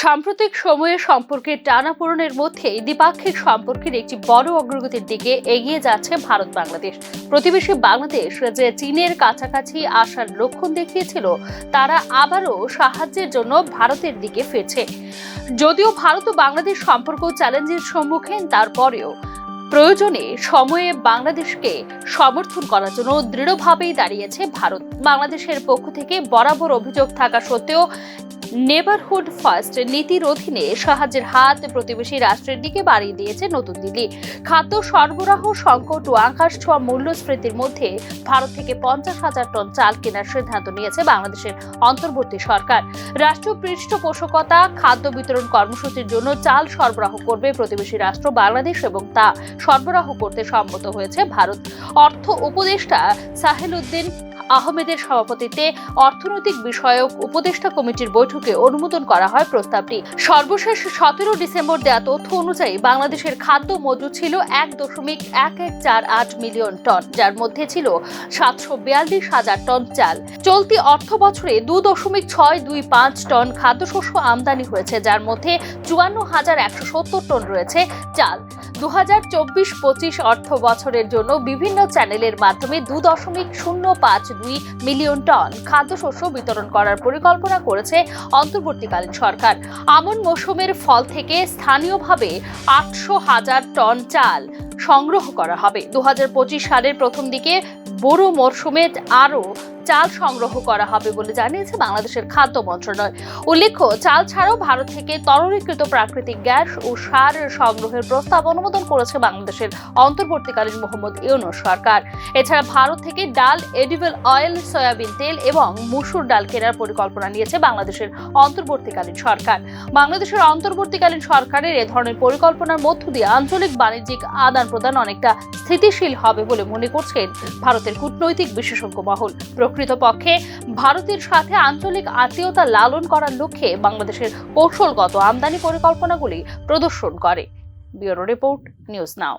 সাম্প্রতিক সময়ে সম্পর্কের টানাপোড়েনের মধ্যে দ্বিপাক্ষিক সম্পর্কের একটি বড় অগ্রগতির দিকে এগিয়ে যাচ্ছে ভারত বাংলাদেশ। প্রতিবেশী বাংলাদেশ যে চীনের কাছাকাছি আসার লক্ষণ দেখিয়েছিল, তারা আবারও সাহায্যের জন্য ভারতের দিকে ফিরছে। যদিও ভারত ও বাংলাদেশ সম্পর্ক চ্যালেঞ্জের সম্মুখীন, তারপরেও প্রয়োজনে সময়ে বাংলাদেশকে সমর্থন করার জন্য দৃঢ়ভাবেই দাঁড়িয়েছে ভারত। বাংলাদেশের পক্ষ থেকে বরাবর অভিযোগ থাকা সত্ত্বেও নেবারহুড ফার্স্ট নীতির অধীনে সাহায্যের হাত প্রতিবেশী রাষ্ট্রের দিকে বাড়িয়ে দিয়েছে নতুন দিল্লি। খাদ্য সরবরাহ সংকট ও আকাশ ছোঁয়া মূল্যস্ফীতির মধ্যে ভারত থেকে 50,000 টন চাল কেনার সিদ্ধান্ত নিয়েছে বাংলাদেশের অন্তর্বর্তী সরকার। রাষ্ট্রীয় পৃষ্ঠপোষকতা খাদ্য বিতরণ কর্মসূচির জন্য চাল সরবরাহ করবে প্রতিবেশী রাষ্ট্র বাংলাদেশ এবং তা সরবরাহ করতে সম্মত হয়েছে ভারত। অর্থ উপদেষ্টা সাহেলউদ্দিন আহমেদের সভাপতিত্বে অর্থনৈতিক বিষয়ক উপদেষ্টা কমিটির বৈঠকে অনুমোদন করা হয় প্রস্তাবটি। সর্বশেষ 17 ডিসেম্বর দেয়া তথ্য অনুযায়ী বাংলাদেশের খাদ্য মজুদ ছিল 1.1148 মিলিয়ন টন, যার মধ্যে ছিল 742,000 টন চাল। চলতি অর্থ বছরে 2.625 টন খাদ্যশস্য আমদানি হয়েছে, যার মধ্যে 54,170 টন রয়েছে চাল। 2024-25 অর্থ বছরের জন্য বিভিন্ন চ্যানেলের মাধ্যমে 2.052 মিলিয়ন টন খাদ্যশস্য বিতরণ করার পরিকল্পনা করেছে অন্তর্বর্তীকালীন সরকার। আমন মৌসুমের ফল থেকে স্থানীয়ভাবে 800,000 টন চাল সংগ্রহ করা হবে। 2025 সালের প্রথম দিকে বোরো মরশুমে আরও চাল সংগ্রহ করা হবে বলে জানিয়েছে বাংলাদেশের খাদ্য মন্ত্রণালয়। উল্লেখ্য, চাল ছাড়াও ভারত থেকে তরলীকৃত প্রাকৃতিক গ্যাস ও সার সংগ্রহের প্রস্তাব অনুমোদন করেছে বাংলাদেশের অন্তর্বর্তীকালীন মোহাম্মদ ইউনূস সরকার। এছাড়া ভারত থেকে ডাল, এডিবল অয়েল, সয়াবিন তেল এবং মসুর ডাল কেনার পরিকল্পনা নিয়েছে বাংলাদেশের অন্তর্বর্তীকালীন সরকার। বাংলাদেশের অন্তর্বর্তীকালীন সরকারের এ ধরনের পরিকল্পনার মধ্য দিয়ে আঞ্চলিক বাণিজ্যিক আদান প্রদান অনেকটা স্থিতিশীল হবে বলে মনে করছেন ভারতের কূটনৈতিক বিশেষজ্ঞ মহল। প্রকৃতপক্ষে ভারতের সাথে আঞ্চলিক আত্মীয়তা লালন করার লক্ষ্যে বাংলাদেশের কৌশলগত আমদানি পরিকল্পনাগুলি প্রদর্শন করে। Bureau report, news now.